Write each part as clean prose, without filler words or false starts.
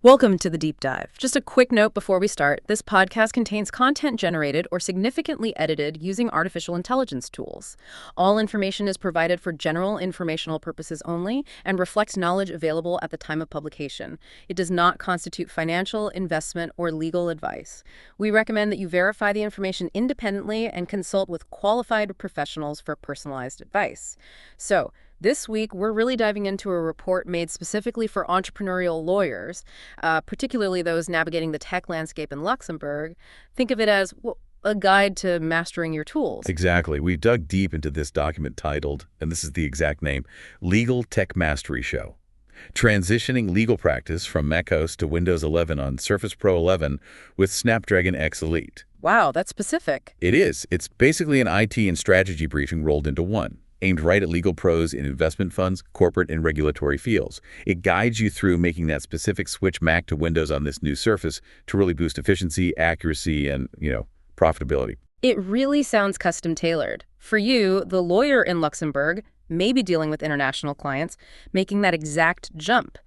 Welcome to the Deep Dive. Just a quick note before we start, this podcast contains content generated or significantly edited using artificial intelligence tools. All information is provided for general informational purposes only and reflects knowledge available at the time of publication. It does not constitute financial, investment, or legal advice. We recommend that you verify the information independently and consult with qualified professionals for personalized advice. So, this week, we're really diving into a report made specifically for entrepreneurial lawyers, particularly those navigating the tech landscape in Luxembourg. Think of it as a guide to mastering your tools. Exactly. We dug deep into this document titled, and this is the exact name, Legal Tech Mastery Show. Transitioning legal practice from macOS to Windows 11 on Surface Pro 11 with Snapdragon X Elite. Wow, that's specific. It is. It's basically an IT and strategy briefing rolled into one, aimed right at legal pros in investment funds, corporate, and regulatory fields. It guides you through making that specific switch Mac to Windows on this new Surface to really boost efficiency, accuracy, and, profitability. It really sounds custom-tailored. For you, the lawyer in Luxembourg, may be dealing with international clients, making that exact jump.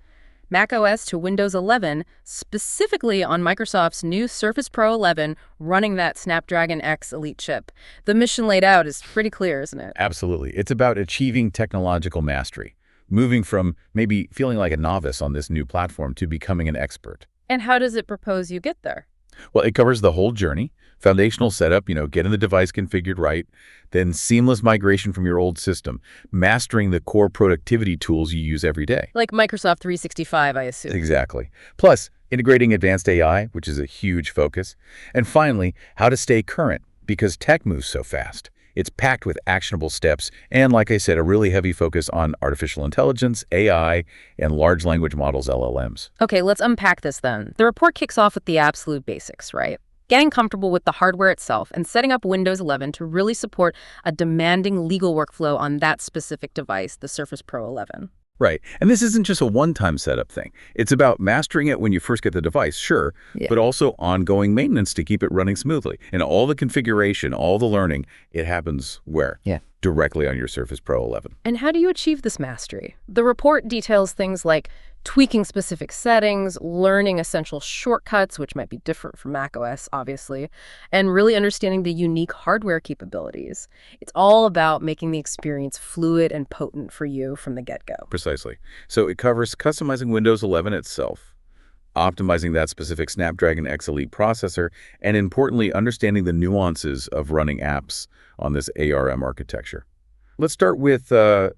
macOS to Windows 11, specifically on Microsoft's new Surface Pro 11, running that Snapdragon X Elite chip. The mission laid out is pretty clear, isn't it? Absolutely. It's about achieving technological mastery, moving from maybe feeling like a novice on this new platform to becoming an expert. And how does it propose you get there? Well, it covers the whole journey, foundational setup, getting the device configured right, then seamless migration from your old system, mastering the core productivity tools you use every day. Like Microsoft 365, I assume. Exactly. Plus, integrating advanced AI, which is a huge focus. And finally, how to stay current, because tech moves so fast. It's packed with actionable steps and, like I said, a really heavy focus on artificial intelligence, AI, and large language models, LLMs. Okay, let's unpack this then. The report kicks off with the absolute basics, right? Getting comfortable with the hardware itself and setting up Windows 11 to really support a demanding legal workflow on that specific device, the Surface Pro 11. Right. And this isn't just a one-time setup thing. It's about mastering it when you first get the device, sure, but also ongoing maintenance to keep it running smoothly. And all the configuration, all the learning, it happens where? Directly on your Surface Pro 11. And how do you achieve this mastery? The report details things like tweaking specific settings, learning essential shortcuts, which might be different from macOS, obviously, and really understanding the unique hardware capabilities. It's all about making the experience fluid and potent for you from the get-go. Precisely. So it covers customizing Windows 11 itself, optimizing that specific Snapdragon X Elite processor, and importantly, understanding the nuances of running apps on this ARM architecture. Let's start with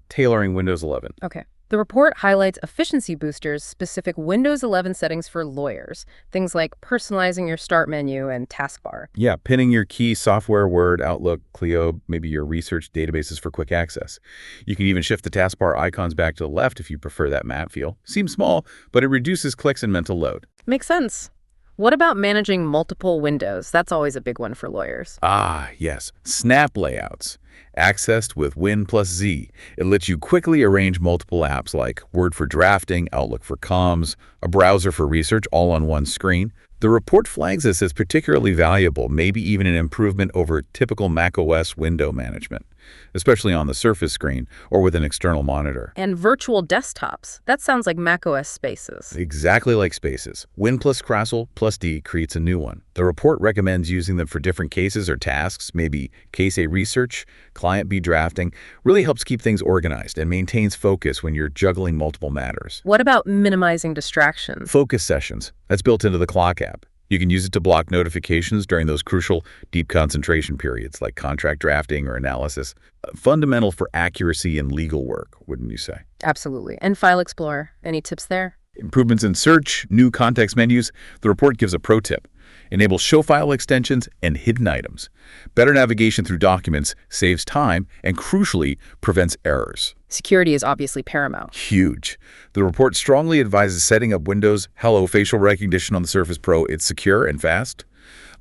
tailoring Windows 11. Okay. The report highlights efficiency boosters, specific Windows 11 settings for lawyers, things like personalizing your start menu and taskbar. Yeah, pinning your key software, Word, Outlook, Clio, maybe your research databases for quick access. You can even shift the taskbar icons back to the left if you prefer that matte feel. Seems small, but it reduces clicks and mental load. Makes sense. What about managing multiple windows? That's always a big one for lawyers. Ah, yes. Snap layouts. Accessed with Win plus Z. It lets you quickly arrange multiple apps like Word for drafting, Outlook for comms, a browser for research, all on one screen. The report flags this as particularly valuable, maybe even an improvement over typical macOS window management, especially on the Surface screen or with an external monitor. And virtual desktops. That sounds like macOS Spaces. Exactly like Spaces. Win plus Crassel plus D creates a new one. The report recommends using them for different cases or tasks, maybe case A research, client B drafting. Really helps keep things organized and maintains focus when you're juggling multiple matters. What about minimizing distractions? Focus sessions. That's built into the Clock app. You can use it to block notifications during those crucial deep concentration periods like contract drafting or analysis. Fundamental for accuracy in legal work, wouldn't you say? Absolutely. And File Explorer, any tips there? Improvements in search, new context menus. The report gives a pro tip. Enables show file extensions and hidden items. Better navigation through documents saves time and, crucially, prevents errors. Security is obviously paramount. Huge. The report strongly advises setting up Windows Hello facial recognition on the Surface Pro. It's secure and fast.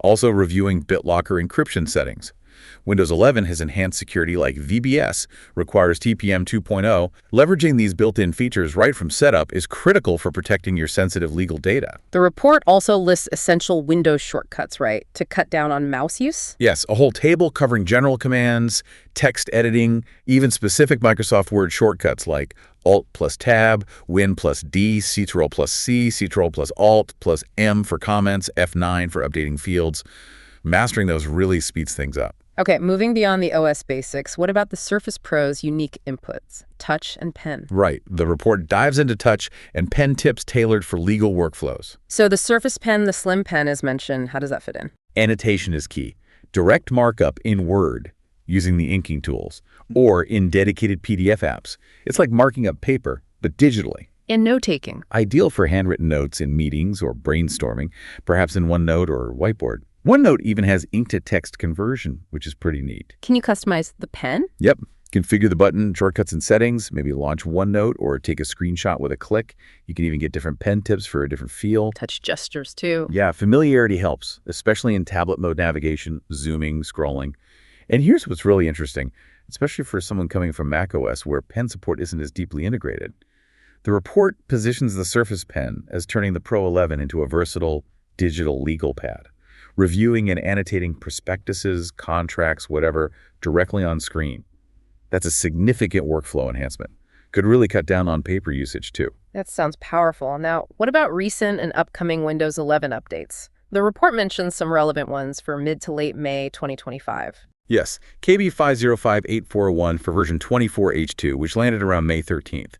Also reviewing BitLocker encryption settings. Windows 11 has enhanced security like VBS, requires TPM 2.0. Leveraging these built-in features right from setup is critical for protecting your sensitive legal data. The report also lists essential Windows shortcuts, right, to cut down on mouse use? Yes, a whole table covering general commands, text editing, even specific Microsoft Word shortcuts like Alt plus Tab, Win plus D, Ctrl plus C, Ctrl plus Alt plus M for comments, F9 for updating fields. Mastering those really speeds things up. Okay, moving beyond the OS basics, what about the Surface Pro's unique inputs, touch and pen? Right. The report dives into touch and pen tips tailored for legal workflows. So the Surface Pen, the Slim Pen is mentioned. How does that fit in? Annotation is key. Direct markup in Word using the inking tools or in dedicated PDF apps. It's like marking up paper, but digitally. And note-taking. Ideal for handwritten notes in meetings or brainstorming, perhaps in OneNote or Whiteboard. OneNote even has ink-to-text conversion, which is pretty neat. Can you customize the pen? Yep. Configure the button, shortcuts, and settings, maybe launch OneNote or take a screenshot with a click. You can even get different pen tips for a different feel. Touch gestures, too. Yeah, familiarity helps, especially in tablet mode navigation, zooming, scrolling. And here's what's really interesting, especially for someone coming from macOS where pen support isn't as deeply integrated. The report positions the Surface Pen as turning the Pro 11 into a versatile digital legal pad, reviewing and annotating prospectuses, contracts, whatever, directly on screen. That's a significant workflow enhancement. Could really cut down on paper usage, too. That sounds powerful. Now, what about recent and upcoming Windows 11 updates? The report mentions some relevant ones for mid to late May 2025. Yes, KB 505841 for version 24H2, which landed around May 13th.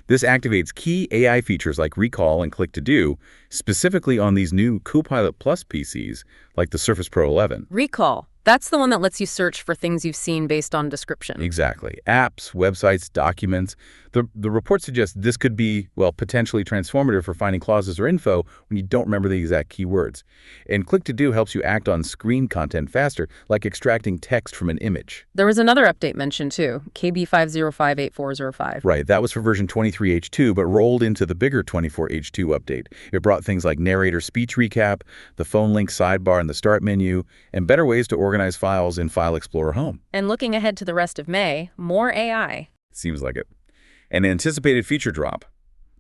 This activates key AI features like Recall and Click to Do, specifically on these new Copilot Plus PCs, like the Surface Pro 11. Recall. That's the one that lets you search for things you've seen based on description. Exactly. Apps, websites, documents. The report suggests this could be, well, potentially transformative for finding clauses or info when you don't remember the exact keywords. And Click to Do helps you act on screen content faster, like extracting text from an image. There was another update mentioned, too, KB 5058405. Right, that was for version 23H2, but rolled into the bigger 24H2 update. It brought things like narrator speech recap, the phone link sidebar in the start menu, and better ways to organize files in File Explorer Home. And looking ahead to the rest of May, more AI. Seems like it. An anticipated feature drop,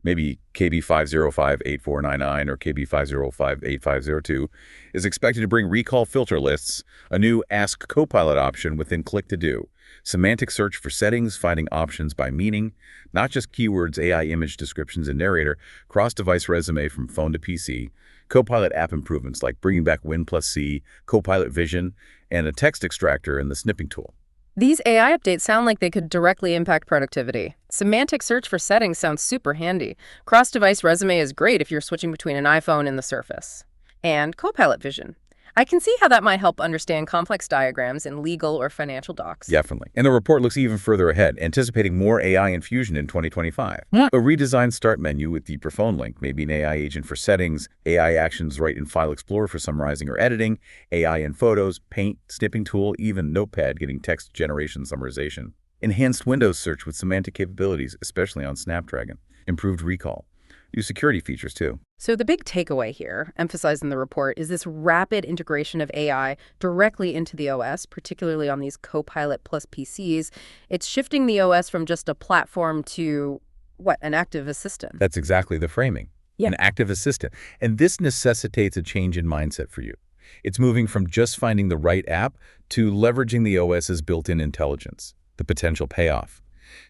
maybe KB 5058499 or KB 5058502, is expected to bring recall filter lists, a new Ask Copilot option within Click to Do, semantic search for settings, finding options by meaning, not just keywords, AI image descriptions, and narrator, cross-device resume from phone to PC, Copilot app improvements like bringing back Win plus C, Copilot Vision, and a text extractor in the snipping tool. These AI updates sound like they could directly impact productivity. Semantic search for settings sounds super handy. Cross-device resume is great if you're switching between an iPhone and the Surface. And Copilot Vision. I can see how that might help understand complex diagrams in legal or financial docs. Definitely. And the report looks even further ahead, anticipating more AI infusion in 2025. A redesigned start menu with deeper phone link, maybe an AI agent for settings, AI actions right in File Explorer for summarizing or editing, AI in Photos, Paint, snipping tool, even Notepad getting text generation summarization. Enhanced Windows search with semantic capabilities, especially on Snapdragon. Improved recall. New security features, too. So the big takeaway here, emphasized in the report, is this rapid integration of AI directly into the OS, particularly on these Copilot Plus PCs. It's shifting the OS from just a platform to, an active assistant. That's exactly the framing. Yeah. An active assistant. And this necessitates a change in mindset for you. It's moving from just finding the right app to leveraging the OS's built-in intelligence, the potential payoff.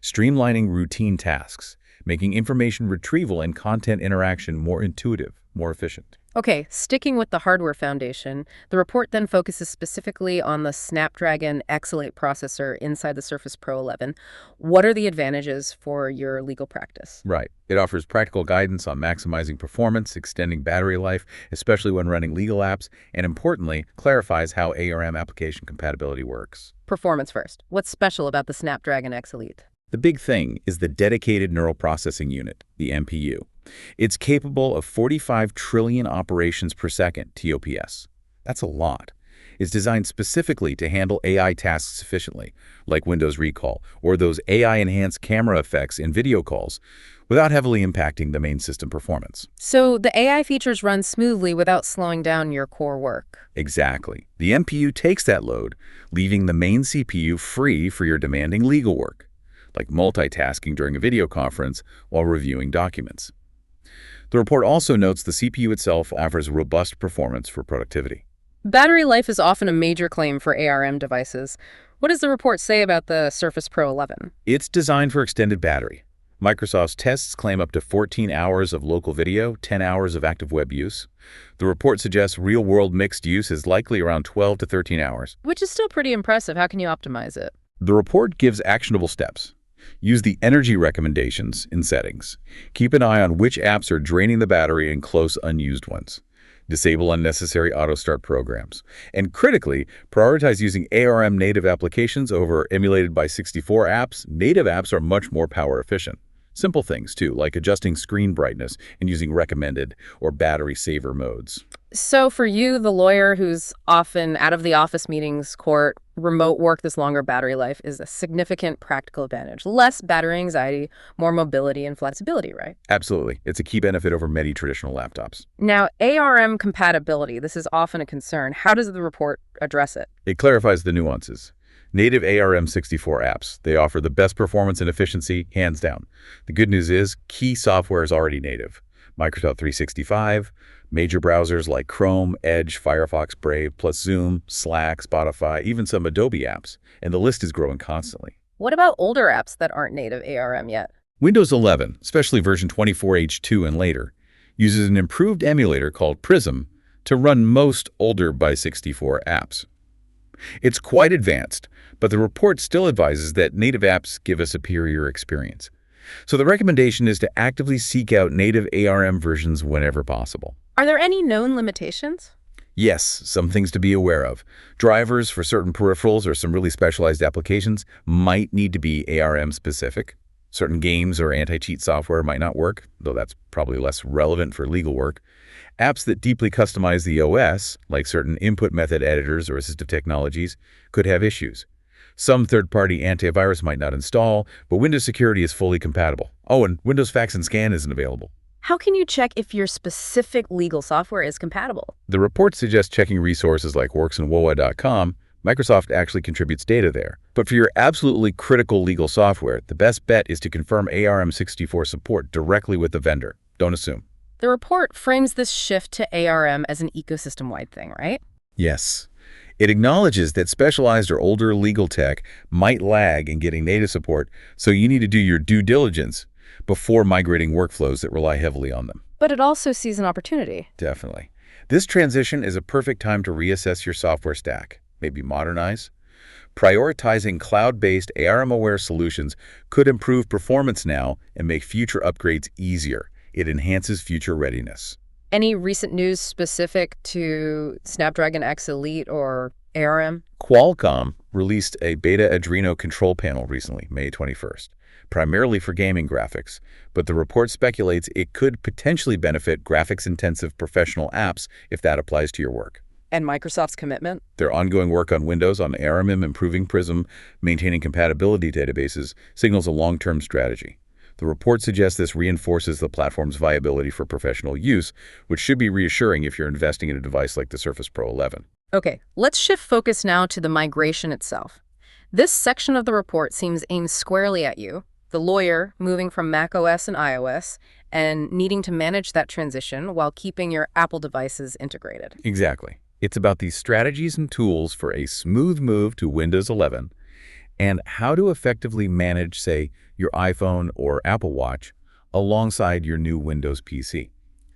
Streamlining routine tasks, making information retrieval and content interaction more intuitive, more efficient. Okay, sticking with the hardware foundation, the report then focuses specifically on the Snapdragon X8 processor inside the Surface Pro 11. What are the advantages for your legal practice? Right. It offers practical guidance on maximizing performance, extending battery life, especially when running legal apps, and importantly, clarifies how ARM application compatibility works. Performance first. What's special about the Snapdragon X Elite? The big thing is the dedicated neural processing unit, the NPU. It's capable of 45 trillion operations per second, TOPS. That's a lot. It's designed specifically to handle AI tasks efficiently, like Windows Recall, or those AI-enhanced camera effects in video calls, without heavily impacting the main system performance. So the AI features run smoothly without slowing down your core work. Exactly. The NPU takes that load, leaving the main CPU free for your demanding legal work, like multitasking during a video conference while reviewing documents. The report also notes the CPU itself offers robust performance for productivity. Battery life is often a major claim for ARM devices. What does the report say about the Surface Pro 11? It's designed for extended battery, Microsoft's tests claim up to 14 hours of local video, 10 hours of active web use. The report suggests real-world mixed use is likely around 12 to 13 hours. Which is still pretty impressive. How can you optimize it? The report gives actionable steps. Use the energy recommendations in settings. Keep an eye on which apps are draining the battery and close unused ones. Disable unnecessary auto-start programs. And critically, prioritize using ARM native applications over emulated by 64 apps. Native apps are much more power efficient. Simple things, too, like adjusting screen brightness and using recommended or battery saver modes. So for you, the lawyer who's often out of the office meetings, court, remote work, this longer battery life is a significant practical advantage. Less battery anxiety, more mobility and flexibility, right? Absolutely. It's a key benefit over many traditional laptops. Now, ARM compatibility, this is often a concern. How does the report address it? It clarifies the nuances. Native ARM64 apps, they offer the best performance and efficiency, hands down. The good news is, key software is already native. Microsoft 365, major browsers like Chrome, Edge, Firefox, Brave, plus Zoom, Slack, Spotify, even some Adobe apps. And the list is growing constantly. What about older apps that aren't native ARM yet? Windows 11, especially version 24H2 and later, uses an improved emulator called Prism to run most older by 64 apps. It's quite advanced, but the report still advises that native apps give a superior experience. So the recommendation is to actively seek out native ARM versions whenever possible. Are there any known limitations? Yes, some things to be aware of. Drivers for certain peripherals or some really specialized applications might need to be ARM specific. Certain games or anti-cheat software might not work, though that's probably less relevant for legal work. Apps that deeply customize the OS, like certain input method editors or assistive technologies, could have issues. Some third-party antivirus might not install, but Windows security is fully compatible. Oh, and Windows Fax and Scan isn't available. How can you check if your specific legal software is compatible? The report suggests checking resources like worksandwoa.com. Microsoft actually contributes data there. But for your absolutely critical legal software, the best bet is to confirm ARM64 support directly with the vendor. Don't assume. The report frames this shift to ARM as an ecosystem-wide thing, right? Yes. It acknowledges that specialized or older legal tech might lag in getting native support, so you need to do your due diligence before migrating workflows that rely heavily on them. But it also sees an opportunity. Definitely. This transition is a perfect time to reassess your software stack, maybe modernize. Prioritizing cloud-based ARM-aware solutions could improve performance now and make future upgrades easier. It enhances future readiness. Any recent news specific to Snapdragon X Elite or ARM? Qualcomm released a beta Adreno control panel recently, May 21st, primarily for gaming graphics, but the report speculates it could potentially benefit graphics-intensive professional apps if that applies to your work. And Microsoft's commitment? Their ongoing work on Windows, on ARM, improving Prism, maintaining compatibility databases, signals a long-term strategy. The report suggests this reinforces the platform's viability for professional use, which should be reassuring if you're investing in a device like the Surface Pro 11. Okay, let's shift focus now to the migration itself. This section of the report seems aimed squarely at you, the lawyer moving from macOS and iOS, and needing to manage that transition while keeping your Apple devices integrated. Exactly. It's about these strategies and tools for a smooth move to Windows 11 and how to effectively manage, say, your iPhone or Apple Watch alongside your new Windows PC.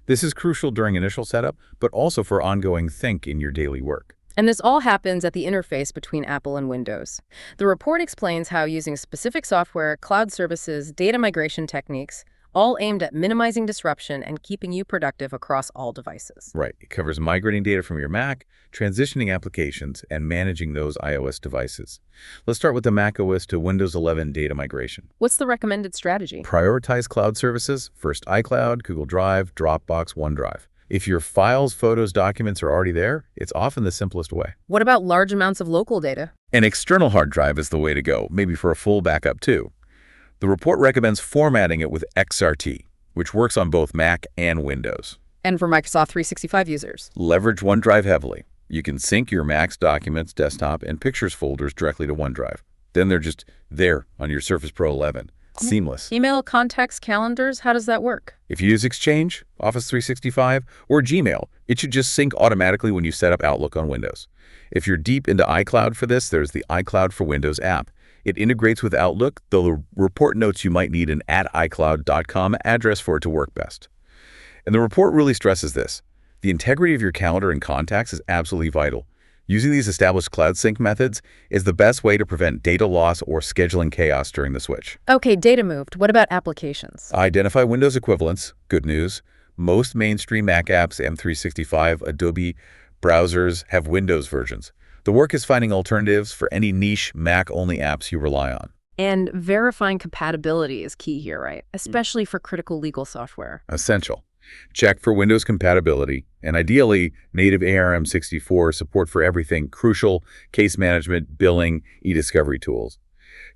This is crucial during initial setup, but also for ongoing think in your daily work. And this all happens at the interface between Apple and Windows. The report explains how using specific software, cloud services, data migration techniques, all aimed at minimizing disruption and keeping you productive across all devices. Right. It covers migrating data from your Mac, transitioning applications, and managing those iOS devices. Let's start with the macOS to Windows 11 data migration. What's the recommended strategy? Prioritize cloud services. First iCloud, Google Drive, Dropbox, OneDrive. If your files, photos, documents are already there, it's often the simplest way. What about large amounts of local data? An external hard drive is the way to go, maybe for a full backup too. The report recommends formatting it with XRT, which works on both Mac and Windows. And for Microsoft 365 users? Leverage OneDrive heavily. You can sync your Mac's documents, desktop, and pictures folders directly to OneDrive. Then they're just there on your Surface Pro 11. Seamless. Email, contacts, calendars, how does that work? If you use Exchange, Office 365, or Gmail, it should just sync automatically when you set up Outlook on Windows. If you're deep into iCloud for this, there's the iCloud for Windows app. It integrates with Outlook, though the report notes you might need an @icloud.com address for it to work best. And the report really stresses this. The integrity of your calendar and contacts is absolutely vital. Using these established cloud sync methods is the best way to prevent data loss or scheduling chaos during the switch. Okay, data moved. What about applications? Identify Windows equivalents. Good news. Most mainstream Mac apps, M365, Adobe browsers have Windows versions. The work is finding alternatives for any niche Mac-only apps you rely on. And verifying compatibility is key here, right? Especially for critical legal software. Essential. Check for Windows compatibility, and ideally, native ARM64 support for everything crucial, case management, billing, e-discovery tools.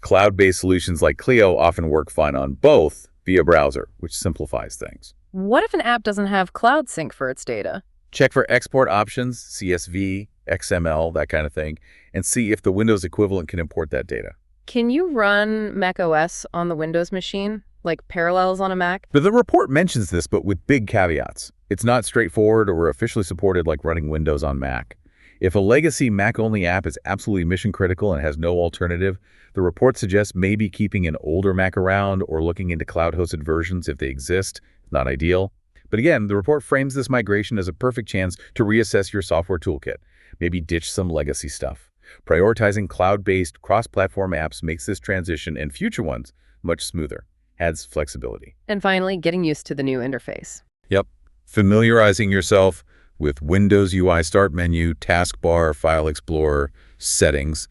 Cloud-based solutions like Clio often work fine on both via browser, which simplifies things. What if an app doesn't have cloud sync for its data? Check for export options, CSV, XML, that kind of thing, and see if the Windows equivalent can import that data. Can you run macOS on the Windows machine, like Parallels on a Mac? But the report mentions this, but with big caveats. It's not straightforward or officially supported like running Windows on Mac. If a legacy Mac-only app is absolutely mission-critical and has no alternative, the report suggests maybe keeping an older Mac around or looking into cloud-hosted versions if they exist. Not ideal. But again, the report frames this migration as a perfect chance to reassess your software toolkit. Maybe ditch some legacy stuff. Prioritizing cloud-based, cross-platform apps makes this transition and future ones much smoother. Adds flexibility. And finally, getting used to the new interface. Yep. Familiarizing yourself with Windows UI Start menu, taskbar, File Explorer, settings,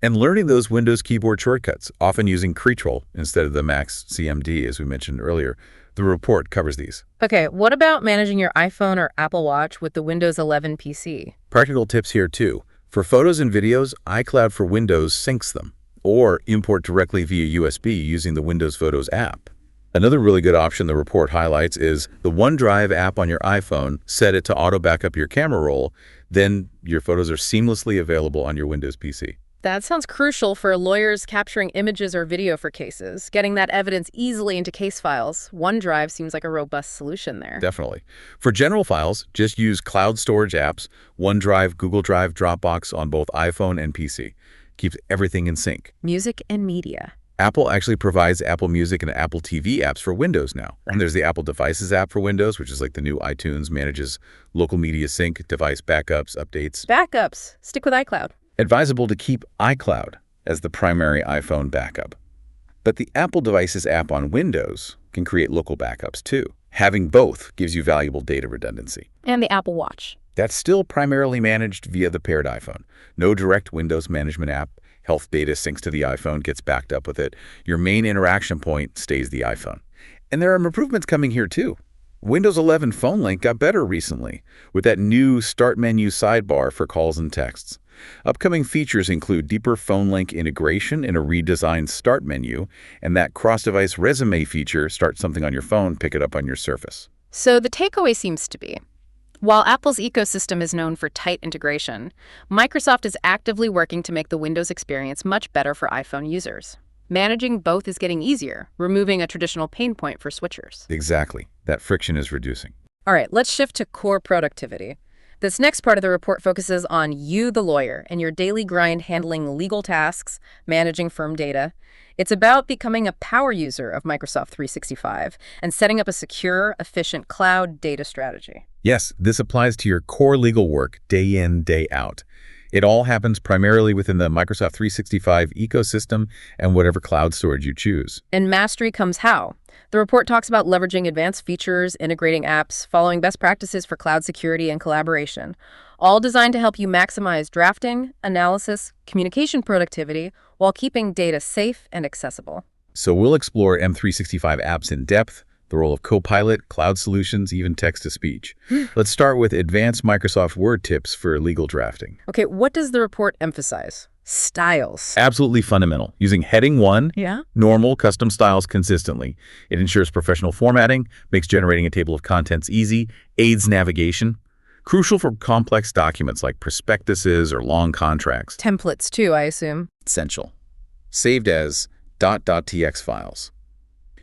and learning those Windows keyboard shortcuts, often using Control instead of the Mac's CMD, as we mentioned earlier. The report covers these. Okay, what about managing your iPhone or Apple Watch with the Windows 11 PC? Practical tips here too. For photos and videos, iCloud for Windows syncs them, or import directly via USB using the Windows Photos app. Another really good option the report highlights is the OneDrive app on your iPhone. Set it to auto backup your camera roll, then your photos are seamlessly available on your Windows PC. That sounds crucial for lawyers capturing images or video for cases. Getting that evidence easily into case files. OneDrive seems like a robust solution there. Definitely. For general files, just use cloud storage apps, OneDrive, Google Drive, Dropbox on both iPhone and PC. Keeps everything in sync. Music and media. Apple actually provides Apple Music and Apple TV apps for Windows now. And there's the Apple Devices app for Windows, which is like the new iTunes, manages local media sync, device backups, updates. Backups. Stick with iCloud. Advisable to keep iCloud as the primary iPhone backup. But the Apple Devices app on Windows can create local backups too. Having both gives you valuable data redundancy. And the Apple Watch. That's still primarily managed via the paired iPhone. No direct Windows management app. Health data syncs to the iPhone, gets backed up with it. Your main interaction point stays the iPhone. And there are improvements coming here too. Windows 11 Phone Link got better recently with that new Start menu sidebar for calls and texts. Upcoming features include deeper phone link integration in a redesigned Start menu, and that cross-device resume feature, start something on your phone, pick it up on your Surface. So the takeaway seems to be, while Apple's ecosystem is known for tight integration, Microsoft is actively working to make the Windows experience much better for iPhone users. Managing both is getting easier, removing a traditional pain point for switchers. Exactly. That friction is reducing. All right, let's shift to core productivity. This next part of the report focuses on you, the lawyer, and your daily grind handling legal tasks, managing firm data. It's about becoming a power user of Microsoft 365 and setting up a secure, efficient cloud data strategy. Yes, this applies to your core legal work day in, day out. It all happens primarily within the Microsoft 365 ecosystem and whatever cloud storage you choose. And mastery comes how? The report talks about leveraging advanced features, integrating apps, following best practices for cloud security and collaboration, all designed to help you maximize drafting, analysis, communication productivity, while keeping data safe and accessible. So we'll explore M365 apps in depth, the role of Copilot, cloud solutions, even text-to-speech. Let's start with advanced Microsoft Word tips for legal drafting. Okay, what does the report emphasize? Styles. Absolutely fundamental. Using heading 1, normal custom styles consistently. It ensures professional formatting, makes generating a table of contents easy, aids navigation. Crucial for complex documents like prospectuses or long contracts. Templates too, I assume. Essential. Saved as .txt files.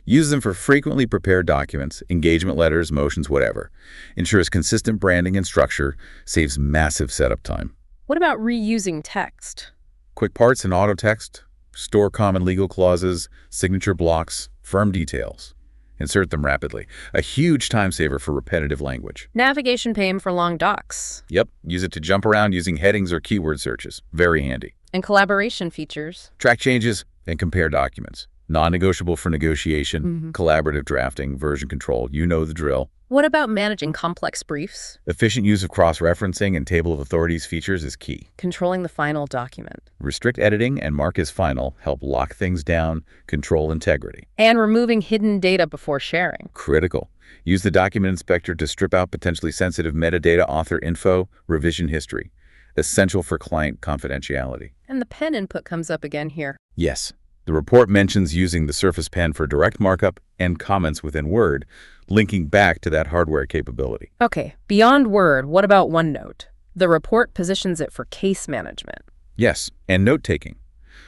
Use them for frequently prepared documents, engagement letters, motions, whatever. Ensures consistent branding and structure, saves massive setup time. What about reusing text? Quick parts and auto text, Store common legal clauses, signature blocks, firm details. Insert them rapidly. A huge time saver for repetitive language. Navigation pane for long docs. Yep, use it to jump around using headings or keyword searches. Very handy. And collaboration features. Track changes and compare documents. Non-negotiable for negotiation, collaborative drafting, version control. You know the drill. What about managing complex briefs? Efficient use of cross-referencing and table of authorities features is key. Controlling the final document. Restrict editing and mark as final help lock things down, control integrity. And removing hidden data before sharing. Critical. Use the document inspector to strip out potentially sensitive metadata, author info, revision history. Essential for client confidentiality. And the pen input comes up again here. Yes. The report mentions using the Surface Pen for direct markup and comments within Word, linking back to that hardware capability. Okay, beyond Word, what about OneNote? The report positions it for case management. Yes, and note-taking.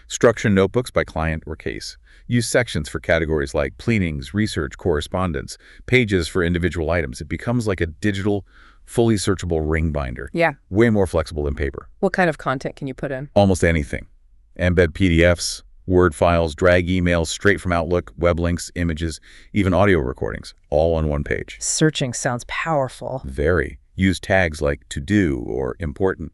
Structure notebooks by client or case. Use sections for categories like pleadings, research, correspondence, pages for individual items. It becomes like a digital, fully searchable ring binder. Yeah. Way more flexible than paper. What kind of content can you put in? Almost anything. Embed PDFs, Word files, drag emails straight from Outlook, web links, images, even audio recordings, all on one page. Searching sounds powerful. Very. Use tags like to do or important.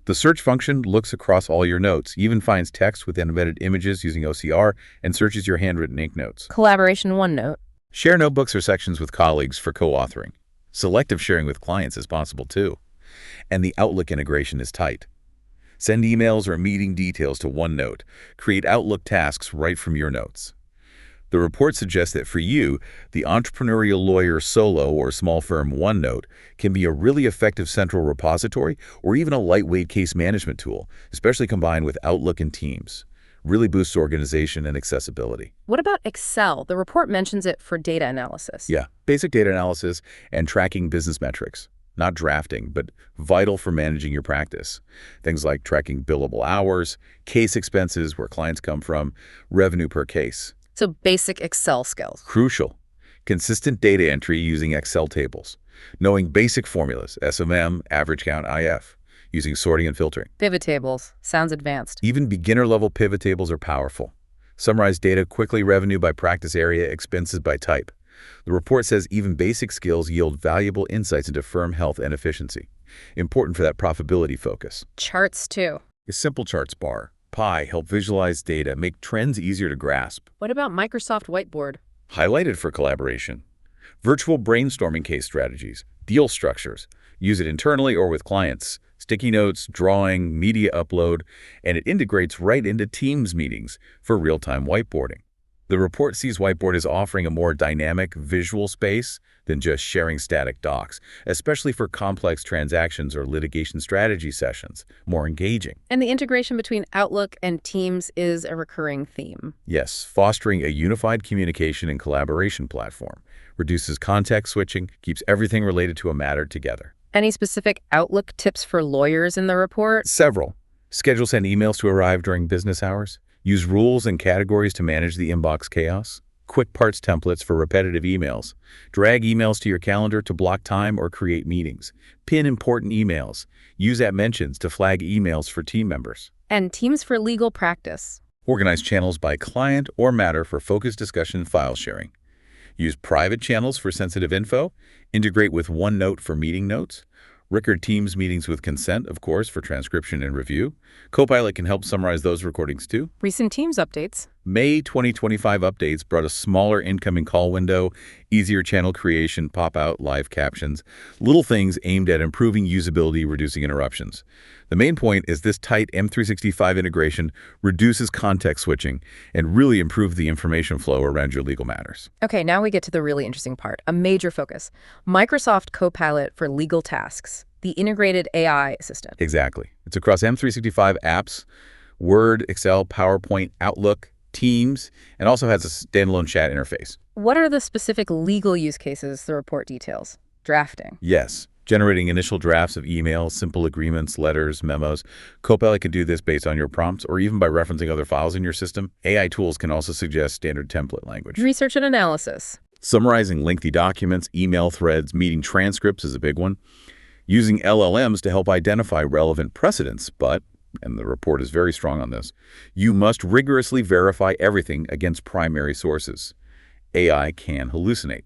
The search function looks across all your notes, even finds text with embedded images using OCR, and searches your handwritten ink notes. Collaboration OneNote. Share notebooks or sections with colleagues for co-authoring. Selective sharing with clients is possible too. And the Outlook integration is tight. Send emails or meeting details to OneNote. Create Outlook tasks right from your notes. The report suggests that for you, the entrepreneurial lawyer solo or small firm OneNote can be a really effective central repository or even a lightweight case management tool, especially combined with Outlook and Teams. Really boosts organization and accessibility. What about Excel? The report mentions it for data analysis. Yeah, basic data analysis and tracking business metrics. Not drafting, but vital for managing your practice. Things like tracking billable hours, case expenses, where clients come from, revenue per case. So basic Excel skills. Crucial. Consistent data entry using Excel tables. Knowing basic formulas, SMM, average count, IF. Using sorting and filtering. Pivot tables. Sounds advanced. Even beginner-level pivot tables are powerful. Summarize data quickly, revenue by practice area, expenses by type. The report says even basic skills yield valuable insights into firm health and efficiency. Important for that profitability focus. Charts, too. A simple charts bar, pie, help visualize data, make trends easier to grasp. What about Microsoft Whiteboard? Highlighted for collaboration. Virtual brainstorming case strategies, deal structures. Use it internally or with clients. Sticky notes, drawing, media upload, and it integrates right into Teams meetings for real-time whiteboarding. The report sees Whiteboard as offering a more dynamic, visual space than just sharing static docs, especially for complex transactions or litigation strategy sessions, more engaging. And the integration between Outlook and Teams is a recurring theme. Yes, fostering a unified communication and collaboration platform, reduces context switching, keeps everything related to a matter together. Any specific Outlook tips for lawyers in the report? Several. Schedule send emails to arrive during business hours. Use rules and categories to manage the inbox chaos. Quick parts templates for repetitive emails. Drag emails to your calendar to block time or create meetings. Pin important emails. Use @mentions to flag emails for team members. And Teams for legal practice. Organize channels by client or matter for focused discussion and file sharing. Use private channels for sensitive info. Integrate with OneNote for meeting notes. Record Teams meetings with consent, of course, for transcription and review. Copilot can help summarize those recordings too. Recent Teams updates. May 2025 updates brought a smaller incoming call window, easier channel creation, pop-out, live captions, little things aimed at improving usability, reducing interruptions. The main point is this tight M365 integration reduces context switching and really improves the information flow around your legal matters. Okay, now we get to the really interesting part, a major focus. Microsoft Copilot for legal tasks, the integrated AI assistant. Exactly. It's across M365 apps, Word, Excel, PowerPoint, Outlook, Teams, and also has a standalone chat interface. What are the specific legal use cases the report details? Drafting. Yes. Generating initial drafts of emails, simple agreements, letters, memos. Copilot can do this based on your prompts or even by referencing other files in your system. AI tools can also suggest standard template language. Research and analysis. Summarizing lengthy documents, email threads, meeting transcripts is a big one. Using LLMs to help identify relevant precedents, but and the report is very strong on this, you must rigorously verify everything against primary sources. AI can hallucinate.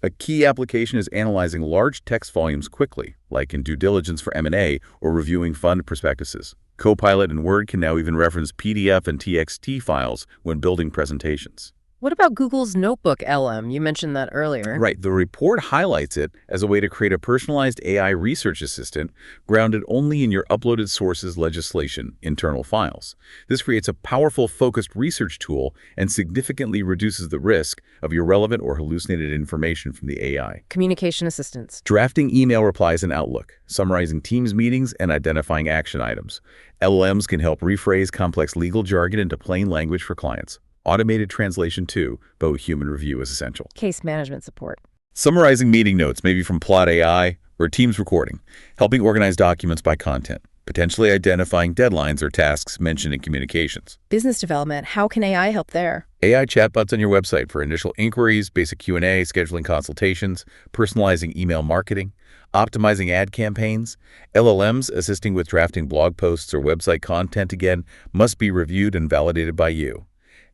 A key application is analyzing large text volumes quickly, like in due diligence for M&A or reviewing fund prospectuses. Copilot and Word can now even reference PDF and TXT files when building presentations. What about Google's Notebook LM? You mentioned that earlier. Right. The report highlights it as a way to create a personalized AI research assistant grounded only in your uploaded sources legislation internal files. This creates a powerful, focused research tool and significantly reduces the risk of irrelevant or hallucinated information from the AI. Communication assistance. Drafting email replies in Outlook, summarizing Teams meetings, and identifying action items. LLMs can help rephrase complex legal jargon into plain language for clients. Automated translation too, but human review is essential. Case management support. Summarizing meeting notes, maybe from Plot AI or Teams recording, helping organize documents by content, potentially identifying deadlines or tasks mentioned in communications. Business development. How can AI help there? AI chatbots on your website for initial inquiries, basic Q&A, scheduling consultations, personalizing email marketing, optimizing ad campaigns. LLMs assisting with drafting blog posts or website content again must be reviewed and validated by you.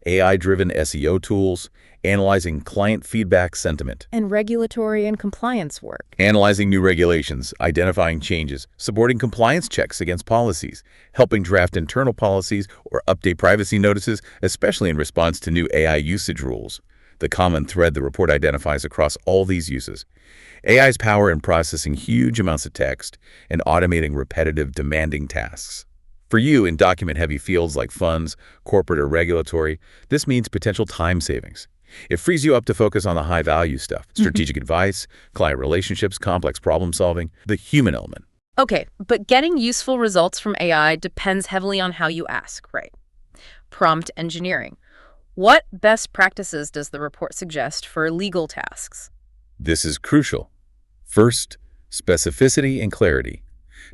AI-driven SEO tools, analyzing client feedback sentiment. And regulatory and compliance work. Analyzing new regulations, identifying changes, supporting compliance checks against policies, helping draft internal policies or update privacy notices, especially in response to new AI usage rules. The common thread the report identifies across all these uses. AI's power in processing huge amounts of text and automating repetitive, demanding tasks. For you, in document-heavy fields like funds, corporate, or regulatory, this means potential time savings. It frees you up to focus on the high-value stuff, strategic advice, client relationships, complex problem-solving, the human element. Okay, but getting useful results from AI depends heavily on how you ask, right? Prompt engineering. What best practices does the report suggest for legal tasks? This is crucial. First, specificity and clarity.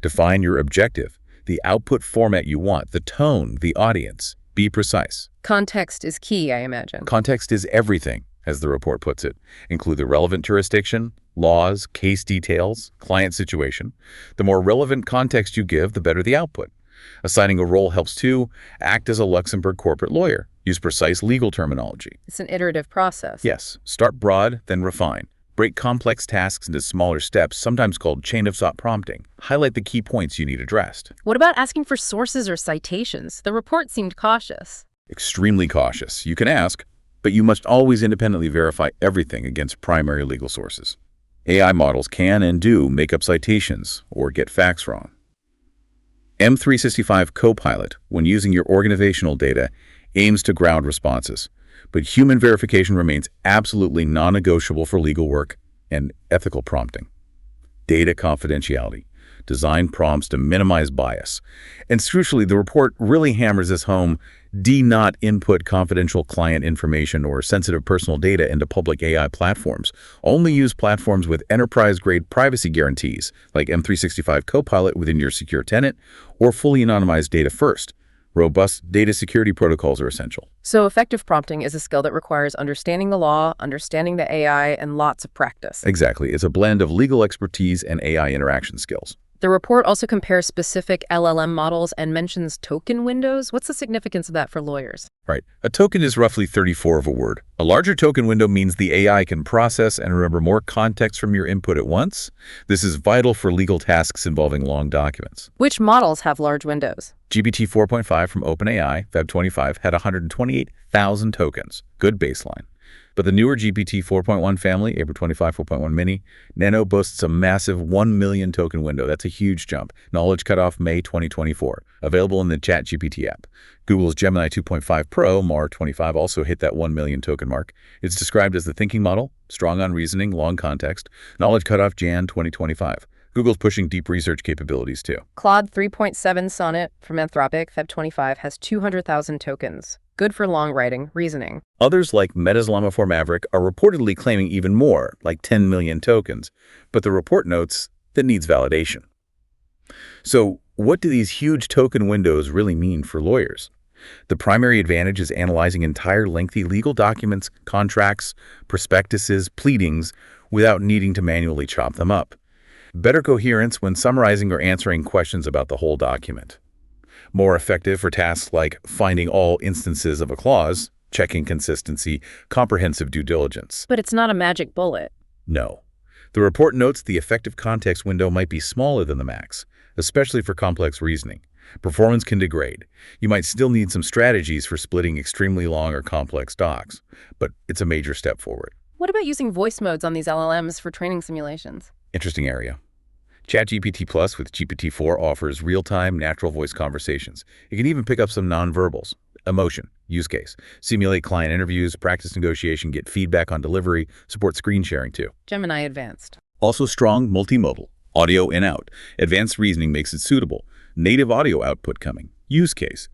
Define your objective, the output format you want, the tone, the audience. Be precise. Context is key, I imagine. Context is everything, as the report puts it. Include the relevant jurisdiction, laws, case details, client situation. The more relevant context you give, the better the output. Assigning a role helps too. Act as a Luxembourg corporate lawyer. Use precise legal terminology. It's an iterative process. Yes. Start broad, then refine. Break complex tasks into smaller steps, sometimes called chain-of-thought prompting. Highlight the key points you need addressed. What about asking for sources or citations? The report seemed cautious. Extremely cautious. You can ask, but you must always independently verify everything against primary legal sources. AI models can and do make up citations or get facts wrong. M365 Copilot, when using your organizational data, aims to ground responses. But human verification remains absolutely non-negotiable for legal work and ethical prompting. Data confidentiality. Design prompts to minimize bias. And crucially, the report really hammers this home. Do not input confidential client information or sensitive personal data into public AI platforms. Only use platforms with enterprise-grade privacy guarantees, like M365 Copilot within your secure tenant, or fully anonymized data first. Robust data security protocols are essential. So effective prompting is a skill that requires understanding the law, understanding the AI, and lots of practice. Exactly. It's a blend of legal expertise and AI interaction skills. The report also compares specific LLM models and mentions token windows. What's the significance of that for lawyers? Right. A token is roughly 34 of a word. A larger token window means the AI can process and remember more context from your input at once. This is vital for legal tasks involving long documents. Which models have large windows? GPT 4.5 from OpenAI, Feb 25, had 128,000 tokens. Good baseline. But the newer GPT 4.1 family, April 25 4.1 mini, Nano boasts a massive 1 million token window. That's a huge jump. Knowledge cutoff May 2024. Available in the ChatGPT app. Google's Gemini 2.5 Pro, Mar 25, also hit that 1 million token mark. It's described as the thinking model, strong on reasoning, long context. Knowledge cutoff Jan 2025. Google's pushing deep research capabilities too. Claude 3.7 Sonnet from Anthropic, Feb 25, has 200,000 tokens. Good for long writing, reasoning. Others, like Meta's Llama 4 Maverick, are reportedly claiming even more, like 10 million tokens. But the report notes that needs validation. So what do these huge token windows really mean for lawyers? The primary advantage is analyzing entire lengthy legal documents, contracts, prospectuses, pleadings, without needing to manually chop them up. Better coherence when summarizing or answering questions about the whole document. More effective for tasks like finding all instances of a clause, checking consistency, comprehensive due diligence. But it's not a magic bullet. No. The report notes the effective context window might be smaller than the max, especially for complex reasoning. Performance can degrade. You might still need some strategies for splitting extremely long or complex docs, but it's a major step forward. What about using voice modes on these LLMs for training simulations? Interesting area. ChatGPT Plus with GPT-4 offers real-time natural voice conversations. It can even pick up some nonverbals. Emotion, use case, simulate client interviews, practice negotiation, get feedback on delivery, support screen sharing too. Gemini Advanced. Also strong multimodal, audio in-out. Advanced reasoning makes it suitable. Native audio output coming. Use case.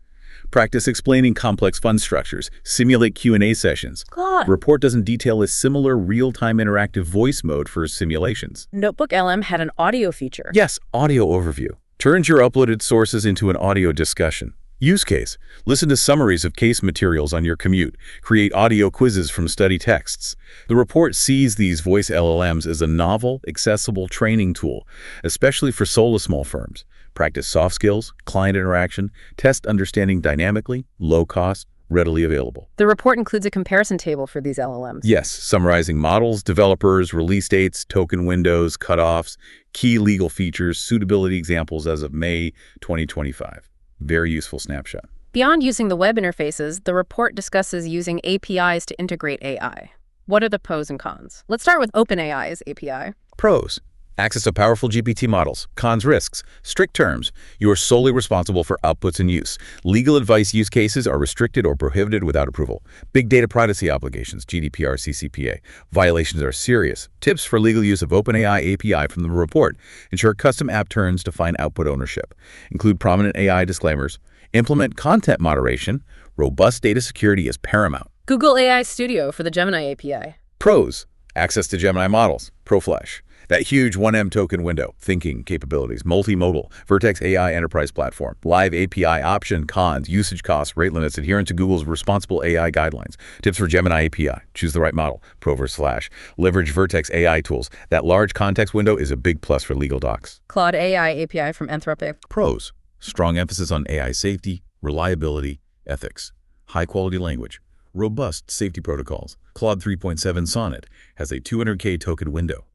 Practice explaining complex fund structures. Simulate Q&A sessions. God. Report doesn't detail a similar real-time interactive voice mode for simulations. Notebook LM had an audio feature. Yes, audio overview. Turns your uploaded sources into an audio discussion. Use case. Listen to summaries of case materials on your commute. Create audio quizzes from study texts. The report sees these voice LLMs as a novel, accessible training tool, especially for solo small firms. Practice soft skills, client interaction, test understanding dynamically, low cost, readily available. The report includes a comparison table for these LLMs. Yes, summarizing models, developers, release dates, token windows, cutoffs, key legal features, suitability examples as of May 2025. Very useful snapshot. Beyond using the web interfaces, the report discusses using APIs to integrate AI. What are the pros and cons? Let's start with OpenAI's API. Pros. Access to powerful GPT models. Cons, risks. Strict terms. You are solely responsible for outputs and use. Legal advice use cases are restricted or prohibited without approval. Big data privacy obligations, GDPR, CCPA. Violations are serious. Tips for legal use of OpenAI API from the report. Ensure custom app turns define output ownership. Include prominent AI disclaimers. Implement content moderation. Robust data security is paramount. Google AI Studio for the Gemini API. Pros. Access to Gemini models. ProFlash. That huge 1M token window, thinking capabilities, multimodal, Vertex AI enterprise platform, live API option, cons, usage costs, rate limits, adherence to Google's responsible AI guidelines. Tips for Gemini API. Choose the right model. Pro versus Flash. Leverage Vertex AI tools. That large context window is a big plus for legal docs. Claude AI API from Anthropic. Pros. Strong emphasis on AI safety, reliability, ethics. High quality language. Robust safety protocols. Claude 3.7 Sonnet has a 200K token window.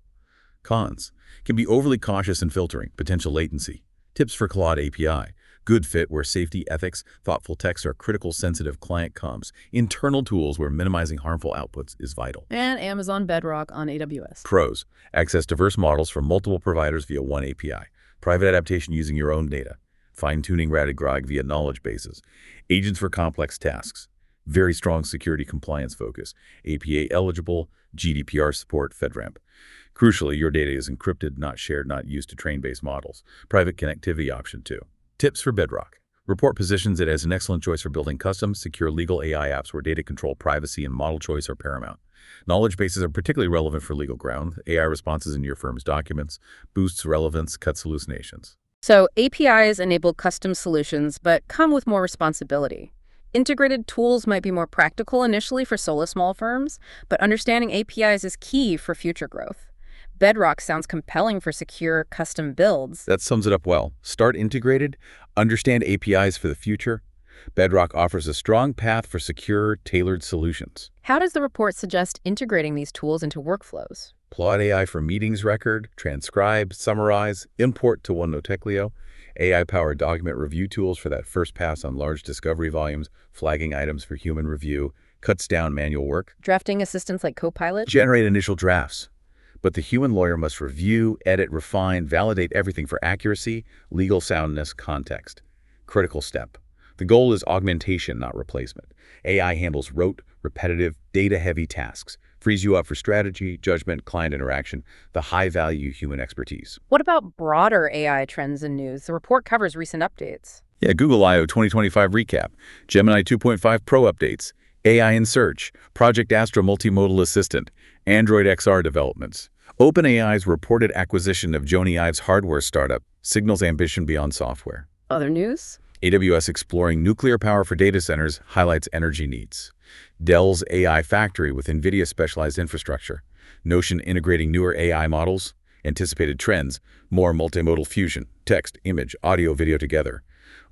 Cons. Can be overly cautious in filtering, potential latency. Tips for Claude API. Good fit where safety, ethics, thoughtful text are critical sensitive client comms. Internal tools where minimizing harmful outputs is vital. And Amazon Bedrock on AWS. Pros. Access diverse models from multiple providers via one API. Private adaptation using your own data. Fine-tuning RAG via knowledge bases. Agents for complex tasks. Very strong security compliance focus. APA eligible, GDPR support, FedRAMP. Crucially, your data is encrypted, not shared, not used to train based models. Private connectivity option too. Tips for Bedrock. Report positions it as an excellent choice for building custom, secure legal AI apps where data control, privacy, and model choice are paramount. Knowledge bases are particularly relevant for legal ground. AI responses in your firm's documents, boosts relevance, cuts hallucinations. So APIs enable custom solutions, but come with more responsibility. Integrated tools might be more practical initially for solo small firms, but understanding APIs is key for future growth. Bedrock sounds compelling for secure, custom builds. That sums it up well. Start integrated, understand APIs for the future. Bedrock offers a strong path for secure, tailored solutions. How does the report suggest integrating these tools into workflows? Plot AI for meetings record, transcribe, summarize, import to OneNote Teclio, AI-powered document review tools for that first pass on large discovery volumes, flagging items for human review, cuts down manual work. Drafting assistants like Copilot? Generate initial drafts. But the human lawyer must review, edit, refine, validate everything for accuracy, legal soundness, context. Critical step. The goal is augmentation, not replacement. AI handles rote, repetitive, data-heavy tasks, frees you up for strategy, judgment, client interaction, the high-value human expertise. What about broader AI trends and news? The report covers recent updates. Yeah, Google I/O 2025 recap, Gemini 2.5 Pro updates, AI in search, Project Astra multimodal assistant, Android XR developments. OpenAI's reported acquisition of Jony Ive's hardware startup signals ambition beyond software. Other news? AWS exploring nuclear power for data centers highlights energy needs. Dell's AI factory with NVIDIA specialized infrastructure. Notion integrating newer AI models. Anticipated trends, more multimodal fusion, text, image, audio, video together.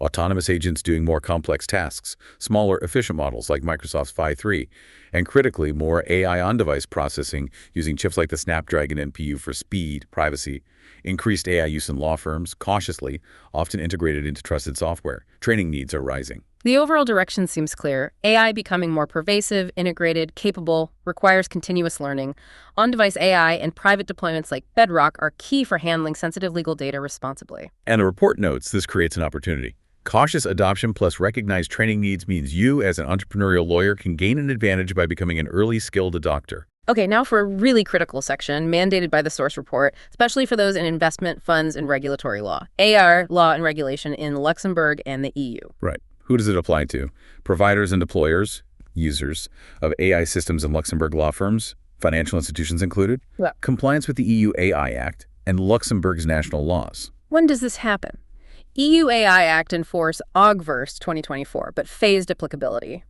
autonomous agents doing more complex tasks, smaller, efficient models like Microsoft's Phi 3, and critically, more AI on-device processing using chips like the Snapdragon NPU for speed, privacy, increased AI use in law firms, cautiously, often integrated into trusted software. Training needs are rising. The overall direction seems clear. AI becoming more pervasive, integrated, capable, requires continuous learning. On-device AI and private deployments like Bedrock are key for handling sensitive legal data responsibly. And the report notes this creates an opportunity. Cautious adoption plus recognized training needs means you, as an entrepreneurial lawyer, can gain an advantage by becoming an early skilled adopter. Okay, now for a really critical section mandated by the source report, especially for those in investment, funds, and regulatory law. AR, law and regulation in Luxembourg and the EU. Right. Who does it apply to? Providers and deployers, users of AI systems in Luxembourg law firms, financial institutions included, Yeah. compliance with the EU AI Act, and Luxembourg's national laws. When does this happen? EU AI Act in force August 2024, but phased applicability.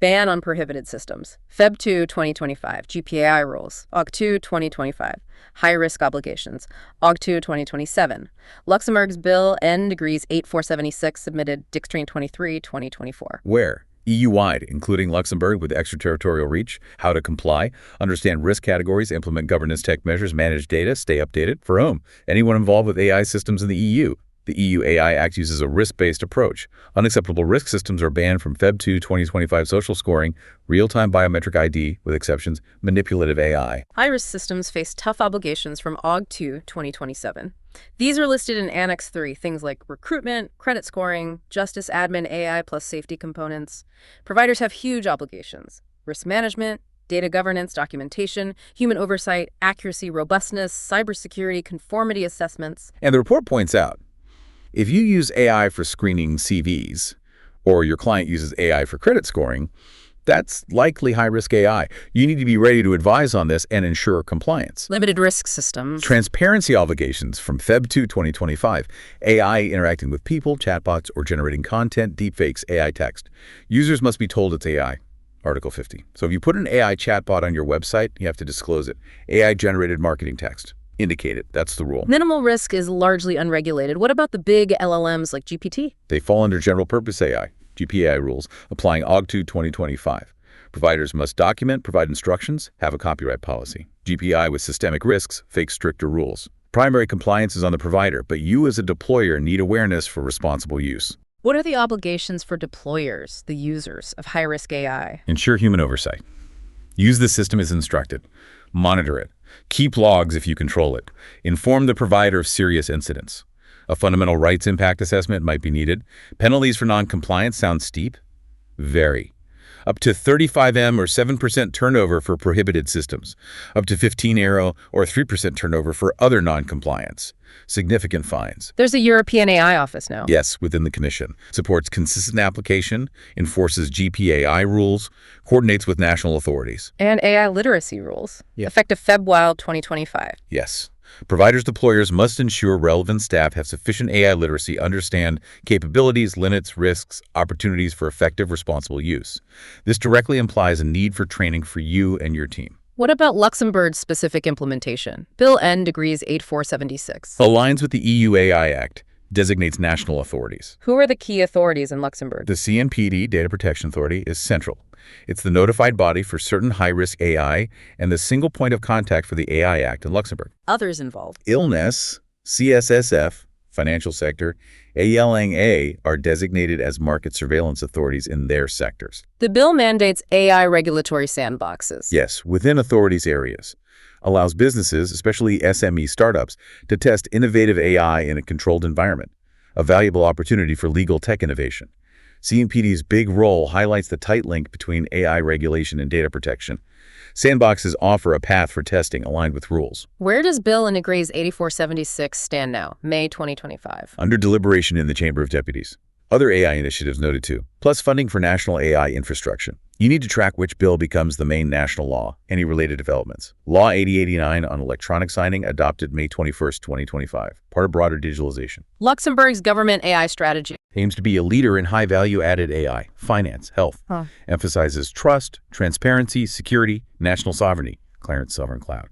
Ban on prohibited systems. Feb 2, 2025. GPAI rules. Aug 2, 2025. High-risk obligations. Aug 2, 2027. Luxembourg's Bill N degrees 8476 submitted Dixtrain 23, 2024. Where? EU-wide, including Luxembourg with extraterritorial reach, how to comply, understand risk categories, implement governance tech measures, manage data, stay updated. For whom? Anyone involved with AI systems in the EU. The EU AI Act uses a risk-based approach. Unacceptable risk systems are banned from Feb 2, 2025 social scoring, real-time biometric ID, with exceptions, manipulative AI. High-risk systems face tough obligations from Aug 2, 2027. These are listed in Annex 3, things like recruitment, credit scoring, justice admin AI plus safety components. Providers have huge obligations. Risk management, data governance, documentation, human oversight, accuracy, robustness, cybersecurity, conformity assessments. And the report points out, if you use AI for screening CVs, or your client uses AI for credit scoring, that's likely high-risk AI. You need to be ready to advise on this and ensure compliance. Limited risk systems. Transparency obligations from Feb 2, 2025. AI interacting with people, chatbots, or generating content, deepfakes, AI text. Users must be told it's AI. Article 50. So if you put an AI chatbot on your website, you have to disclose it. AI-generated marketing text. Indicate it. That's the rule. Minimal risk is largely unregulated. What about the big LLMs like GPT? They fall under general purpose AI, GPAI rules, applying Aug 2, 2025. Providers must document, provide instructions, have a copyright policy. GPI with systemic risks fakes stricter rules. Primary compliance is on the provider, but you as a deployer need awareness for responsible use. What are the obligations for deployers, the users of high-risk AI? Ensure human oversight. Use the system as instructed. Monitor it. Keep logs if you control it. Inform the provider of serious incidents. A fundamental rights impact assessment might be needed. Penalties for non-compliance sound steep? Very. Up to 35M or 7% turnover for prohibited systems. Up to 15 euro or 3% turnover for other non-compliance. Significant fines. There's a European AI office now. Yes, within the Commission. Supports consistent application, enforces GPAI rules, coordinates with national authorities. And AI literacy rules. Yeah. Effective Feb 2025. Yes. Providers, deployers must ensure relevant staff have sufficient AI literacy, understand capabilities, limits, risks, opportunities for effective, responsible use. This directly implies a need for training for you and your team. What about Luxembourg's specific implementation? Bill N degrees 8476. Aligns with the EU AI Act, designates national authorities. Who are the key authorities in Luxembourg? The CNPD, Data Protection Authority, is central. It's the notified body for certain high-risk AI and the single point of contact for the AI Act in Luxembourg. Others involved. Illness, CSSF, financial sector, ALNA are designated as market surveillance authorities in their sectors. The bill mandates AI regulatory sandboxes. Yes, within authorities' areas. Allows businesses, especially SME startups, to test innovative AI in a controlled environment, a valuable opportunity for legal tech innovation. CNPD's big role highlights the tight link between AI regulation and data protection. Sandboxes offer a path for testing aligned with rules. Where does Bill N degrees 8476 stand now, May 2025? Under deliberation in the Chamber of Deputies. Other AI initiatives noted too, plus funding for national AI infrastructure. You need to track which bill becomes the main national law, any related developments. Law 8089 on electronic signing adopted May 21st, 2025, part of broader digitalization. Luxembourg's government AI strategy. Aims to be a leader in high-value added AI, finance, health. Emphasizes trust, transparency, security, national sovereignty, Clarence Sovereign Cloud.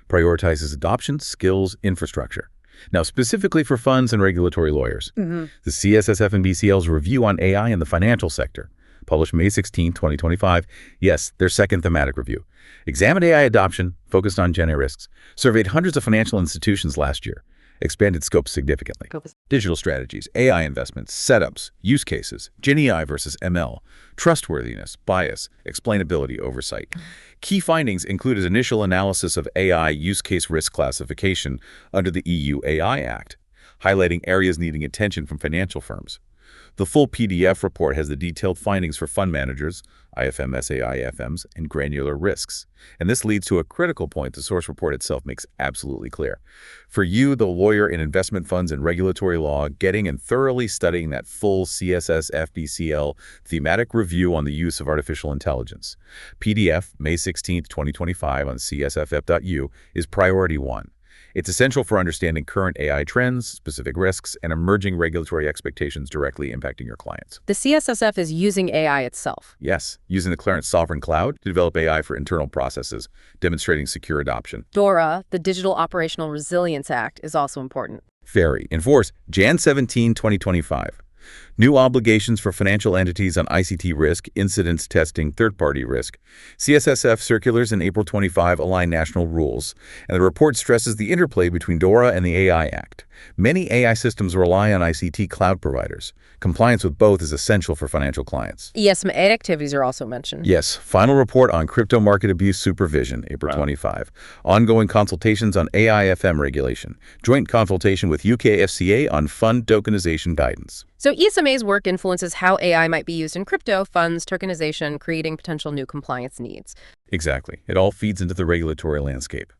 Prioritizes adoption, skills, infrastructure. Now, specifically for funds and regulatory lawyers, the CSSF and BCL's review on AI in the financial sector, published May 16, 2025, yes, their second thematic review, examined AI adoption, focused on Gen A risks, surveyed hundreds of financial institutions last year, expanded scope significantly. Digital strategies, AI investments, setups, use cases, Gen AI versus ML, trustworthiness, bias, explainability, oversight. Key findings included initial analysis of AI use case risk classification under the EU AI Act, highlighting areas needing attention from financial firms. The full PDF report has the detailed findings for fund managers, IFM, SAIFMs, and granular risks. And this leads to a critical point the source report itself makes absolutely clear. For you, the lawyer in investment funds and regulatory law, getting and thoroughly studying that full CSSF-BCL thematic review on the use of artificial intelligence, PDF, May 16, 2025 on csff.u, is priority one. It's essential for understanding current AI trends, specific risks, and emerging regulatory expectations directly impacting your clients. The CSSF is using AI itself. Yes, using the Clarence Sovereign Cloud to develop AI for internal processes, demonstrating secure adoption. DORA, the Digital Operational Resilience Act, is also important. FAIRY, in force, Jan 17, 2025. New obligations for financial entities on ICT risk, incidence testing, third-party risk. CSSF circulars in April 25 align national rules, and the report stresses the interplay between DORA and the AI Act. Many AI systems rely on ICT cloud providers. Compliance with both is essential for financial clients. ESMA activities are also mentioned. Yes, final report on crypto market abuse supervision, April 25. Ongoing consultations on AIFM regulation. Joint consultation with UK FCA on fund tokenization guidance. So ESMA's work influences how AI might be used in crypto, funds, tokenization, creating potential new compliance needs. Exactly. It all feeds into the regulatory landscape.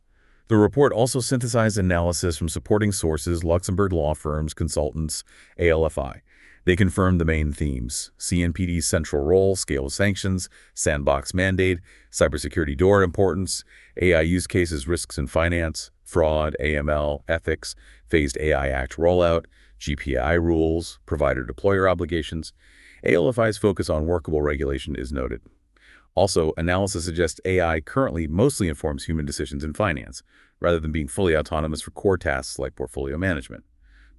The report also synthesized analysis from supporting sources, Luxembourg law firms, consultants, ALFI. They confirmed the main themes: CNPD's central role, scale of sanctions, sandbox mandate, cybersecurity DORA importance, AI use cases, risks in finance, fraud, AML, ethics, phased AI Act rollout, GPI rules, provider-deployer obligations. ALFI's focus on workable regulation is noted. Also, analysis suggests AI currently mostly informs human decisions in finance, rather than being fully autonomous for core tasks like portfolio management.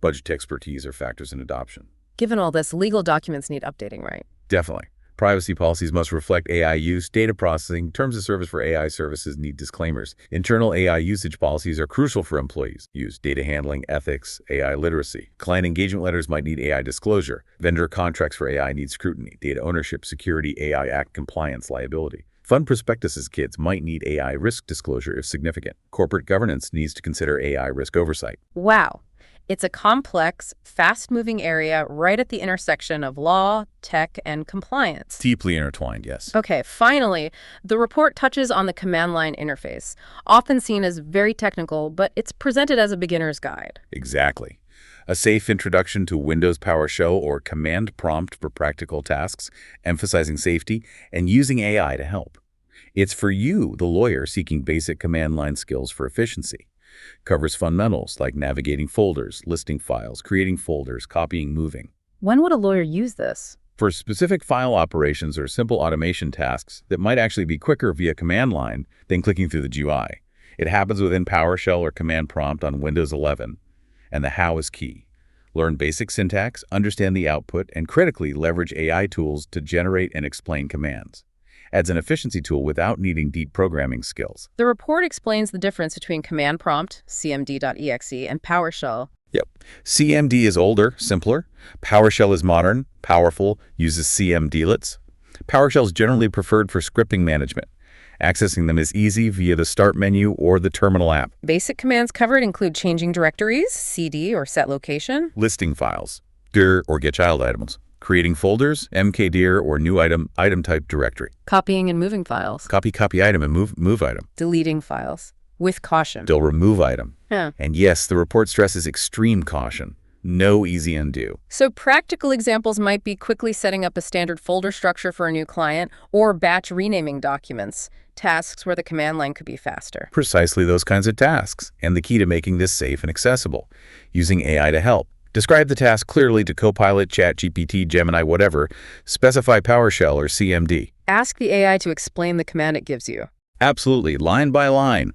Budget expertise are factors in adoption. Given all this, legal documents need updating, right? Definitely. Privacy policies must reflect AI use, data processing, terms of service for AI services need disclaimers. Internal AI usage policies are crucial for employees. Use data handling, ethics, AI literacy. Client engagement letters might need AI disclosure. Vendor contracts for AI need scrutiny. Data ownership, security, AI Act compliance, liability. Fund prospectuses kids might need AI risk disclosure if significant. Corporate governance needs to consider AI risk oversight. Wow. It's a complex, fast-moving area right at the intersection of law, tech, and compliance. Deeply intertwined, yes. Okay, finally, the report touches on the command line interface, often seen as very technical, but it's presented as a beginner's guide. Exactly. A safe introduction to Windows PowerShell or command prompt for practical tasks, emphasizing safety and using AI to help. It's for you, the lawyer, seeking basic command line skills for efficiency. Covers fundamentals like navigating folders, listing files, creating folders, copying, moving. When would a lawyer use this? For specific file operations or simple automation tasks that might actually be quicker via command line than clicking through the GUI. It happens within PowerShell or command prompt on Windows 11. And the how is key. Learn basic syntax, understand the output, and critically leverage AI tools to generate and explain commands. Adds an efficiency tool without needing deep programming skills. The report explains the difference between command prompt, cmd.exe, and PowerShell. Yep. CMD is older, simpler. PowerShell is modern, powerful, uses CMDlets. PowerShell is generally preferred for scripting management. Accessing them is easy via the Start menu or the Terminal app. Basic commands covered include changing directories, cd or set location, listing files, dir or get child items, creating folders, mkdir or new item type directory, copying and moving files, copy item and move item, deleting files, with caution. Still remove item. Yeah. And yes, the report stresses extreme caution. No easy undo. So practical examples might be quickly setting up a standard folder structure for a new client or batch renaming documents, tasks where the command line could be faster. Precisely those kinds of tasks, and the key to making this safe and accessible. Using AI to help. Describe the task clearly to Copilot, ChatGPT, Gemini, whatever. Specify PowerShell or CMD. Ask the AI to explain the command it gives you. Absolutely, line by line.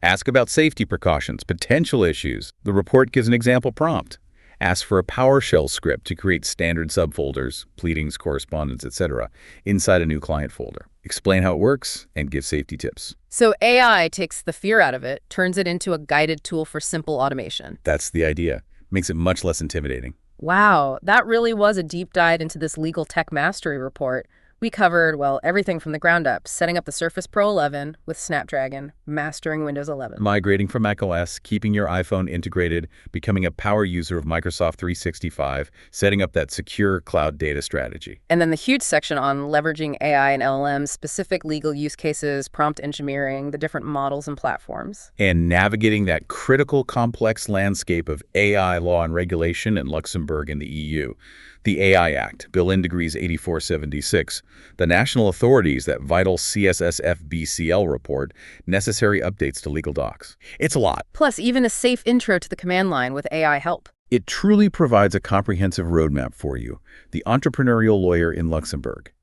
Ask about safety precautions, potential issues. The report gives an example prompt. Ask for a PowerShell script to create standard subfolders, pleadings, correspondence, etc., inside a new client folder. Explain how it works and give safety tips. So AI takes the fear out of it, turns it into a guided tool for simple automation. That's the idea. Makes it much less intimidating. Wow, that really was a deep dive into this legal tech mastery report. We covered, well, everything from the ground up, setting up the Surface Pro 11 with Snapdragon, mastering Windows 11. Migrating from macOS, keeping your iPhone integrated, becoming a power user of Microsoft 365, setting up that secure cloud data strategy. And then the huge section on leveraging AI and LLMs, specific legal use cases, prompt engineering, the different models and platforms. And navigating that critical, complex landscape of AI law and regulation in Luxembourg and the EU. The AI Act, Bill in Degrees 8476, the national authorities, that vital CSSF-BCL report, necessary updates to legal docs. It's a lot. Plus, even a safe intro to the command line with AI help. It truly provides a comprehensive roadmap for you, the entrepreneurial lawyer in Luxembourg.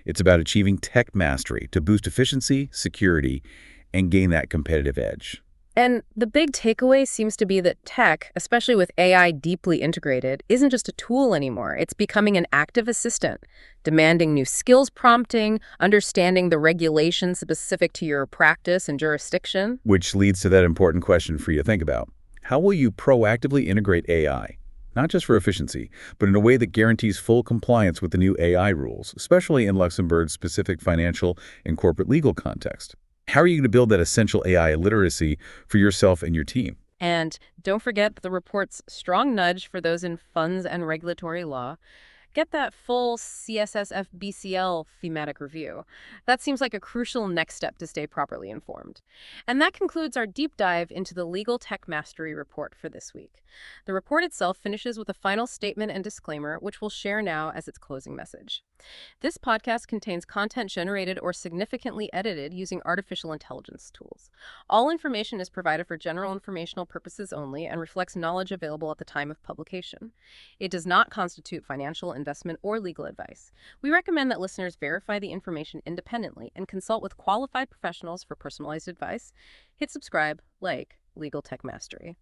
It's about achieving tech mastery to boost efficiency, security, and gain that competitive edge. And the big takeaway seems to be that tech, especially with AI deeply integrated, isn't just a tool anymore. It's becoming an active assistant, demanding new skills prompting, understanding the regulations specific to your practice and jurisdiction. Which leads to that important question for you to think about. How will you proactively integrate AI? Not just for efficiency, but in a way that guarantees full compliance with the new AI rules, especially in Luxembourg's specific financial and corporate legal context. How are you going to build that essential AI literacy for yourself and your team? And don't forget the report's strong nudge for those in funds and regulatory law. Get that full CSSF-BCL thematic review. That seems like a crucial next step to stay properly informed. And that concludes our deep dive into the Legal Tech Mastery Report for this week. The report itself finishes with a final statement and disclaimer, which we'll share now as its closing message. This podcast contains content generated or significantly edited using artificial intelligence tools. All information is provided for general informational purposes only and reflects knowledge available at the time of publication. It does not constitute financial, investment, or legal advice. We recommend that listeners verify the information independently and consult with qualified professionals for personalized advice. Hit subscribe, like Legal Tech Mastery.